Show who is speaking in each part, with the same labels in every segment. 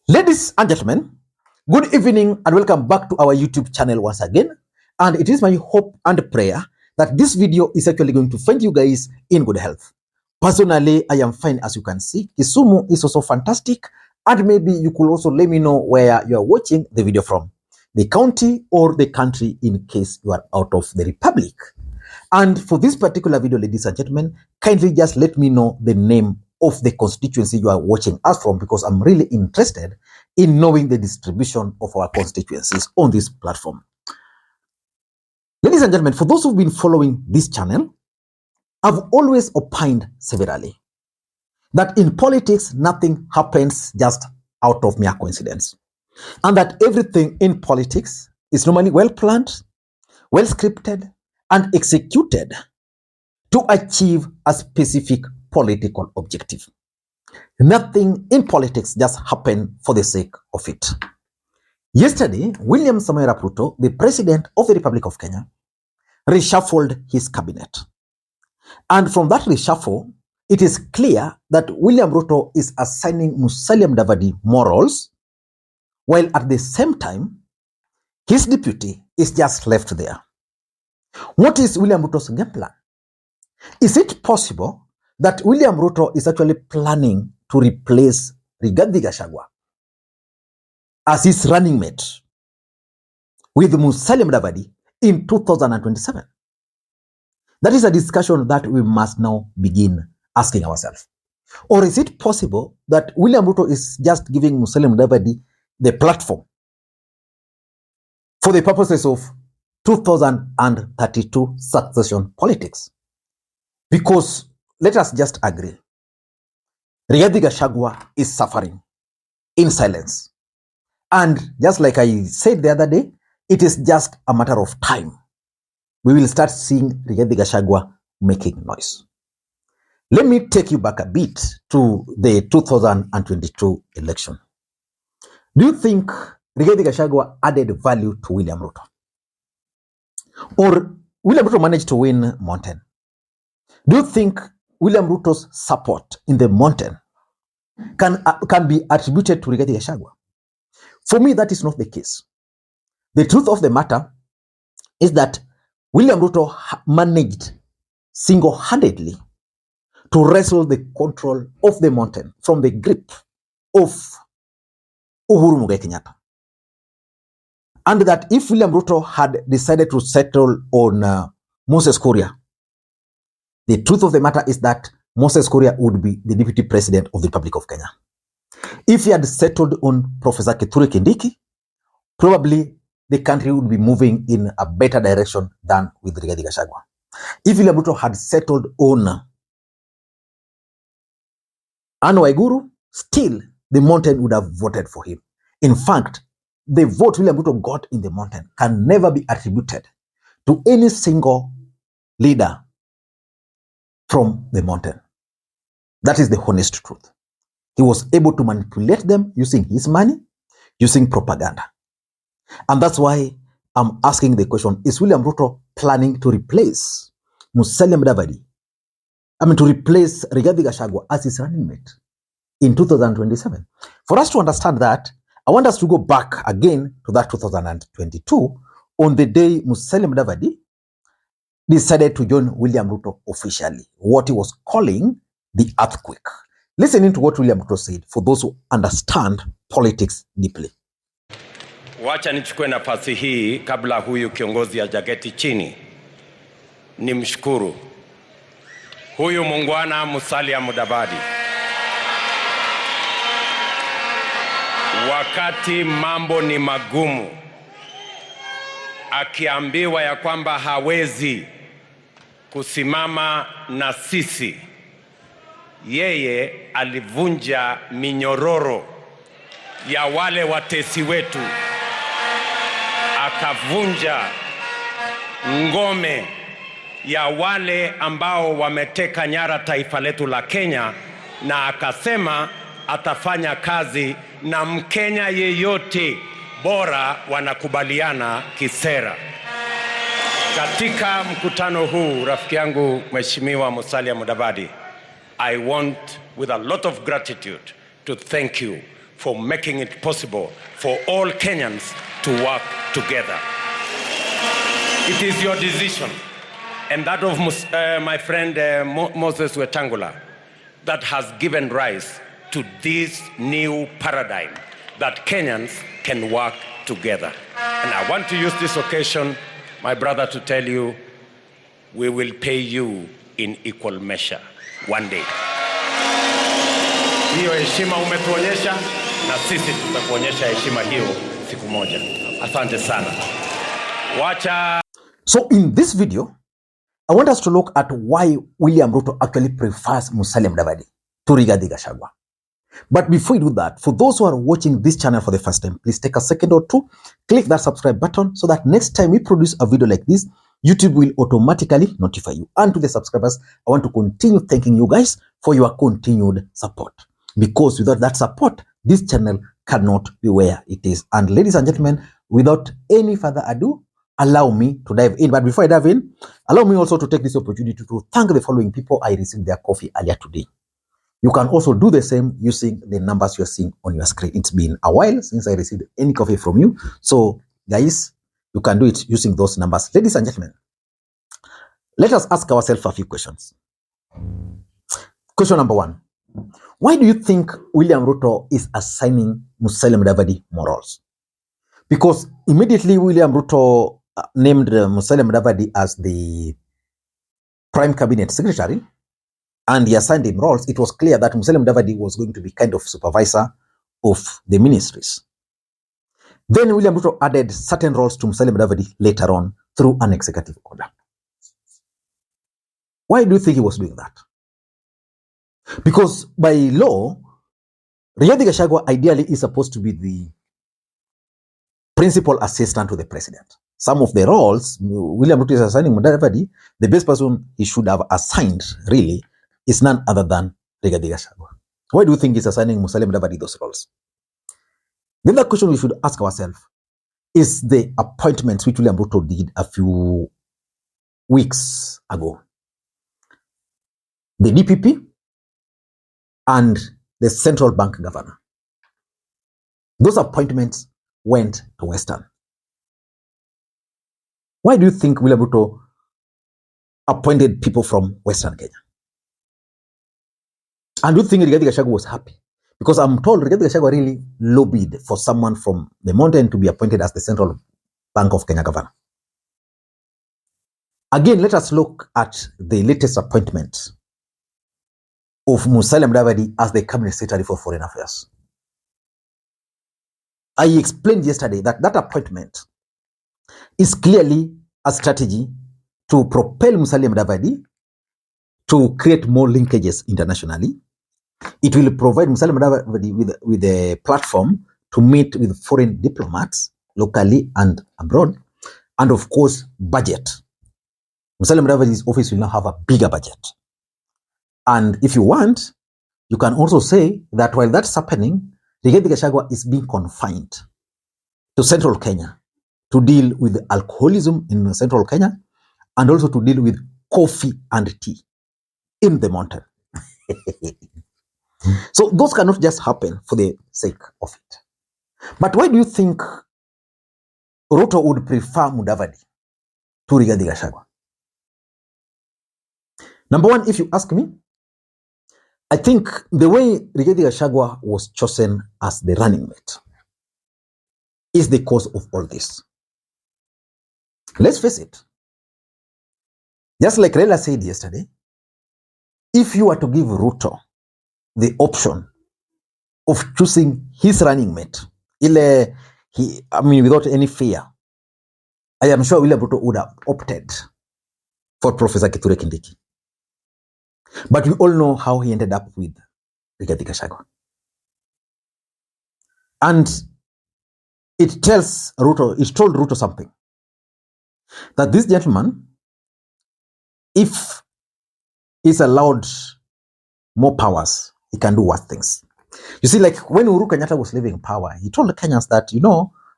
Speaker 1: Ladies and gentlemen, good evening and welcome back to our YouTube channel once again. And it is my hope and prayer that this video is actually going to find you guys in good health. Personally, I am fine, as you can see. Kisumu is also fantastic, and maybe you could also let me know where you are watching the video from, the county or the country, in case you are out of the republic. And for this particular video, ladies and gentlemen, kindly just let me know the name of the constituency you are watching us from, because I'm really interested in knowing the distribution of our constituencies on this platform. Ladies and gentlemen, for those who've been following this channel, I've always opined severally that in politics, nothing happens just out of mere coincidence, and that everything in politics is normally well planned, well scripted, and executed to achieve a specific political objective. Nothing in politics just happened for the sake of it. Yesterday, William Ruto, the President of the Republic of Kenya, reshuffled his cabinet. And from that reshuffle, it is clear that William Ruto is assigning Musalia Mudavadi morals, while at the same time, his deputy is just left there. What is William Ruto's game plan? Is it possible that William Ruto is actually planning to replace Rigathi Gachagua as his running mate with Musalia Mudavadi in 2027? That is a discussion that we must now begin asking ourselves. Or is it possible that William Ruto is just giving Musalia Mudavadi the platform for the purposes of 2032 succession politics? Because let us just agree, Rigathi Gachagua is suffering in silence. And just like I said the other day, it is just a matter of time. We will start seeing Rigathi Gachagua making noise. Let me take you back a bit to the 2022 election. Do you think Rigathi Gachagua added value to William Ruto? Or William Ruto managed to win Mountain? Do you think William Ruto's support in the Mountain can be attributed to Rigathi Gachagua? For me, that is not the case. The truth of the matter is that William Ruto managed single-handedly to wrestle the control of the Mountain from the grip of Uhuru Muigai Kenyatta. And that if William Ruto had decided to settle on Moses Kuria, the truth of the matter is that Moses Kuria would be the deputy president of the Republic of Kenya. If he had settled on Professor Kithure Kindiki, probably the country would be moving in a better direction than with Rigathi Gachagua. If William Ruto had settled on Anne Waiguru, still the Mountain would have voted for him. In fact, the vote William Ruto got in the Mountain can never be attributed to any single leader from the Mountain. That is the honest truth. He was able to manipulate them using his money, using propaganda. And that's why I'm asking the question, is William Ruto planning to replace Musalia Mudavadi? To replace Rigathi Gachagua as his running mate in 2027? For us to understand that, I want us to go back again to that 2022, on the day Musalia Mudavadi decided to join William Ruto officially, what he was calling the earthquake. Listening to what William Ruto said, for those who understand politics deeply.
Speaker 2: Wacha nichukue nafasi hii kabla huyu kiongozi hajageti chini. Nimshukuru huyu muungwana Musalia Mudavadi. Wakati mambo ni magumu, akiambiwa ya kwamba hawezi kusimama na sisi, yeye alivunja minyororo ya wale watesi wetu, akavunja ngome ya wale ambao wameteka nyara taifa letu la Kenya, na akasema atafanya kazi na Mkenya yeyote bora wanakubaliana kisera. Katika mkutano huu, rafiki yangu Mheshimiwa Musalia Mudavadi, I want with a lot of gratitude to thank you for making it possible for all Kenyans to work together. It is your decision and that of my friend Moses Wetangula that has given rise to this new paradigm that Kenyans can work together. And I want to use this occasion, my brother, to tell you, we will pay you in equal measure one day. Hiyo heshima umetuonyesha na sisi tutakuonyesha heshima hiyo siku moja. Asante sana. Wacha.
Speaker 1: So in this video, I want us to look at why William Ruto actually prefers Musalia Mudavadi to Rigathi Gachagua. But before we do that, for those who are watching this channel for the first time, please take a second or two, click that subscribe button so that next time we produce a video like this, YouTube will automatically notify you. And to the subscribers, I want to continue thanking you guys for your continued support. Because without that support, this channel cannot be where it is. And ladies and gentlemen, without any further ado, allow me to dive in. But before I dive in, allow me also to take this opportunity to thank the following people I received their coffee earlier today. You can also do the same using the numbers you're seeing on your screen. It's been a while since I received any coffee from you. So guys, you can do it using those numbers. Ladies and gentlemen, let us ask ourselves a few questions. Question number one. Why do you think William Ruto is assigning Musalia Mudavadi morals? Because immediately William Ruto named Musalia Mudavadi as the Prime Cabinet Secretary, and he assigned him roles, it was clear that Musalia Mudavadi was going to be kind of supervisor of the ministries. Then William Ruto added certain roles to Musalia Mudavadi later on through an executive order. Why do you think he was doing that? Because by law, Rigathi Gachagua ideally is supposed to be the principal assistant to the president. Some of the roles William Ruto is assigning Mudavadi, the best person he should have assigned really is none other than Rigathi Gachagua. Why do you think he's assigning Musalia Mudavadi those roles? The other question we should ask ourselves is the appointments which William Ruto did a few weeks ago. The DPP and the central bank governor. Those appointments went to Western. Why do you think William Ruto appointed people from Western Kenya? And do you think Rigathi Gachagua was happy? Because I'm told Rigathi Gachagua really lobbied for someone from the mountain to be appointed as the Central Bank of Kenya governor. Again, let us look at the latest appointment of Musalia Mudavadi as the Cabinet Secretary for Foreign Affairs. I explained yesterday that that appointment is clearly a strategy to propel Musalia Mudavadi to create more linkages internationally. It will provide Musalia Mudavadi with a platform to meet with foreign diplomats locally and abroad. And of course, budget. Musalia Mudavadi's office will now have a bigger budget. And if you want, you can also say that while that's happening, Rigathi Gachagua is being confined to central Kenya to deal with alcoholism in central Kenya and also to deal with coffee and tea in the mountain. So those cannot just happen for the sake of it. But why do you think Ruto would prefer Mudavadi to Rigathi Gachagua? Number one, if you ask me, I think the way Rigathi Gachagua was chosen as the running mate is the cause of all this. Let's face it. Just like Raila said yesterday, if you were to give Ruto the option of choosing his running mate, without any fear, I am sure William Ruto would have opted for Professor Kithure Kindiki. But we all know how he ended up with Rigathi Gachagua. And it told Ruto something. That this gentleman, if he's allowed more powers, he can do worse things. You see, like when Uhuru Kenyatta was leaving power, he told the Kenyans that,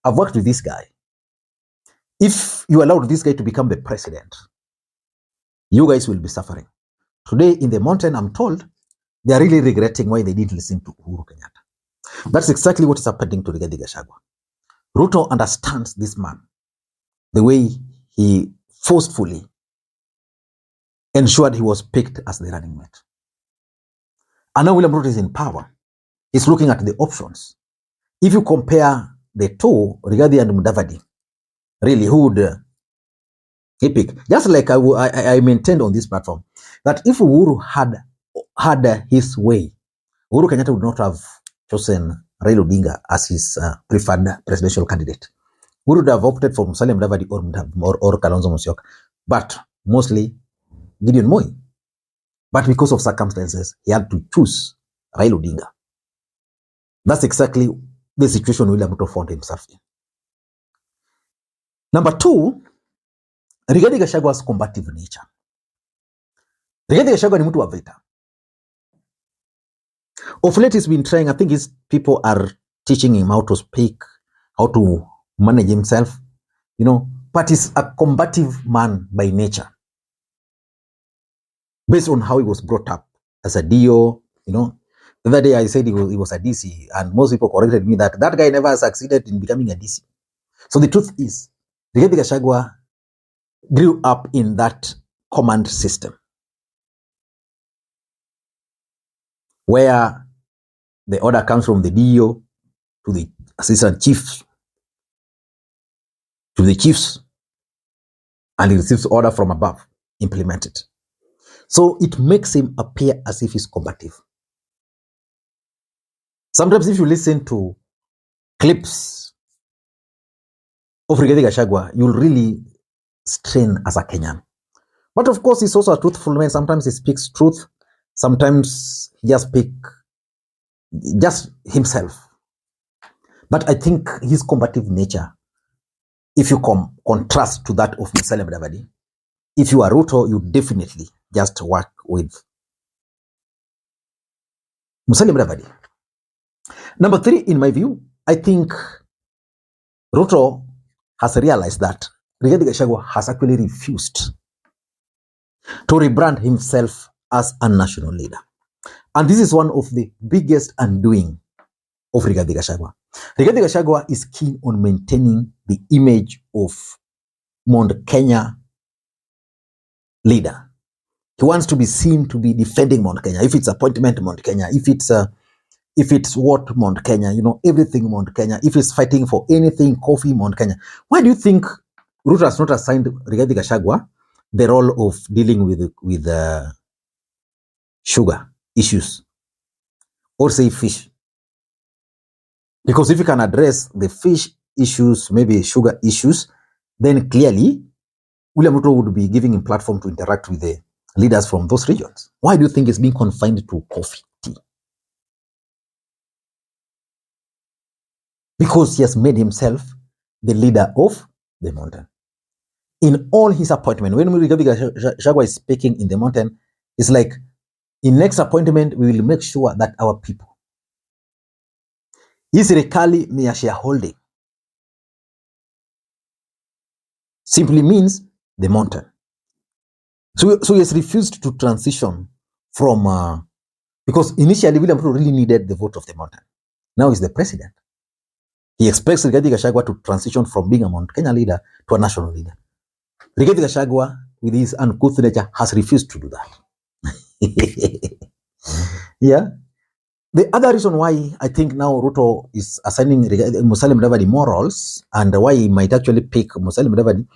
Speaker 1: I've worked with this guy. If you allowed this guy to become the president, you guys will be suffering. Today in the mountain, I'm told, they are really regretting why they didn't listen to Uhuru Kenyatta. That's exactly what is happening to Rigathi Gachagua. Ruto understands this man, the way he forcefully ensured he was picked as the running mate. And now William Ruto is in power. He's looking at the options. If you compare the two, Rigathi and Mudavadi, really, who would he pick? Just like I maintained on this platform, that if Uhuru had his way, Uhuru Kenyatta would not have chosen Raila Odinga as his preferred presidential candidate. Uhuru would have opted for Musalia Mudavadi or Kalonzo Musyoka, but mostly Gideon Moi. But because of circumstances, he had to choose Raila Odinga. That's exactly the situation William Ruto found himself in. Number two, Rigathi Gachagua's combative nature. Rigathi Gachagua ni mtu wa vita. Of late he's been trying, I think his people are teaching him how to speak, how to manage himself, but he's a combative man by nature. Based on how he was brought up as a DO, the other day I said he was a DC, and most people corrected me that guy never succeeded in becoming a DC. So the truth is, Rigathi Gachagua grew up in that command system where the order comes from the DO to the assistant chiefs, to the chiefs, and he receives order from above, implemented. So it makes him appear as if he's combative. Sometimes if you listen to clips of Rigathi Gachagua, you'll really strain as a Kenyan. But of course, he's also a truthful man. Sometimes he speaks truth. Sometimes he just speaks just himself. But I think his combative nature, if you contrast to that of Musalia Mudavadi, if you are Ruto, you definitely just work with Musalia Mudavadi. Number three, in my view, I think Ruto has realized that Rigathi Gachagua has actually refused to rebrand himself as a national leader. And this is one of the biggest undoing of Rigathi Gachagua. Rigathi Gachagua is keen on maintaining the image of Mount Kenya leader. He wants to be seen to be defending Mount Kenya. If it's appointment, Mount Kenya. If it's what, Mount Kenya. Everything Mount Kenya. If it's fighting for anything, coffee, Mount Kenya. Why do you think Ruto has not assigned Rigathi Gachagua the role of dealing with sugar issues, or say fish? Because if you can address the fish issues, maybe sugar issues, then clearly William Ruto would be giving him platform to interact with the leaders from those regions. Why do you think it's being confined to coffee, tea? Because he has made himself the leader of the mountain. In all his appointment, when Rigathi Gachagua is speaking in the mountain, it's like, in next appointment, we will make sure that our people, hii serikali ni ya shareholding, simply means the mountain. So he has refused to transition from, because initially William Ruto really needed the vote of the mountain. Now he's the president. He expects Rigathi Gachagua to transition from being a Mount Kenya leader to a national leader. Rigathi Gachagua, with his uncouth nature, has refused to do that. Yeah. The other reason why I think now Ruto is assigning Musalia Mudavadi morals, and why he might actually pick Musalia Mudavadi,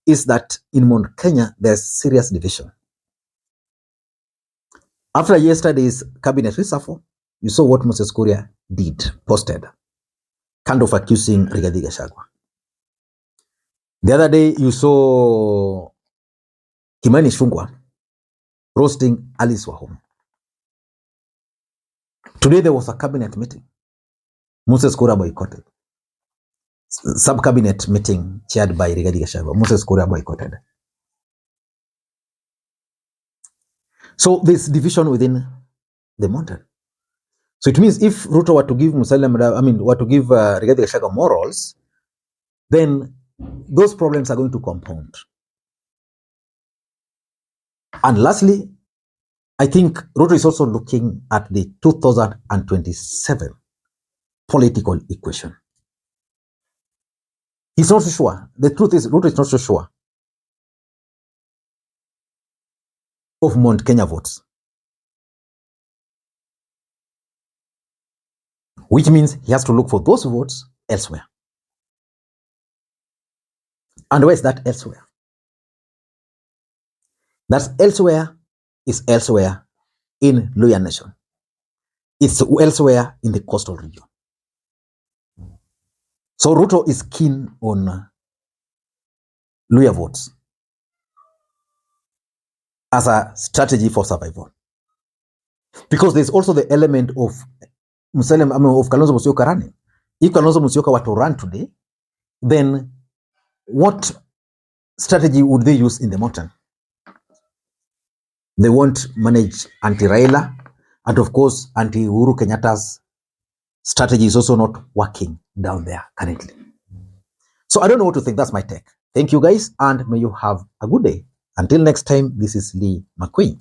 Speaker 1: is that in Mount Kenya, there's serious division. After yesterday's cabinet reshuffle, you saw what Moses Kuria posted, kind of accusing Rigathi Gachagua. The other day, you saw Kimani Ichung'wah roasting Alice Wahome. Today, there was a cabinet meeting. Moses Kuria boycotted. Sub-cabinet meeting chaired by Rigathi Gachagua. Moses Kuria boycotted. So there's division within the mountain. So it means if Ruto were to give Rigathi Gachagua morals, then those problems are going to compound. And lastly, I think Ruto is also looking at the 2027 political equation. He's not so sure. The truth is, Ruto is not so sure of Mount Kenya votes, which means he has to look for those votes elsewhere. And where is that elsewhere? That's elsewhere is elsewhere in Luhya Nation. It's elsewhere in the coastal region. So Ruto is keen on Luhya votes as a strategy for survival. Because there's also the element of Kalonzo Musyoka running. If Kalonzo Musyoka were to run today, then what strategy would they use in the mountain? They won't manage anti-Raila, and of course, anti-Uhuru Kenyatta's strategy is also not working down there currently. So I don't know what to think. That's my take. Thank you guys, and may you have a good day. Until next time, this is Lee Makwiny.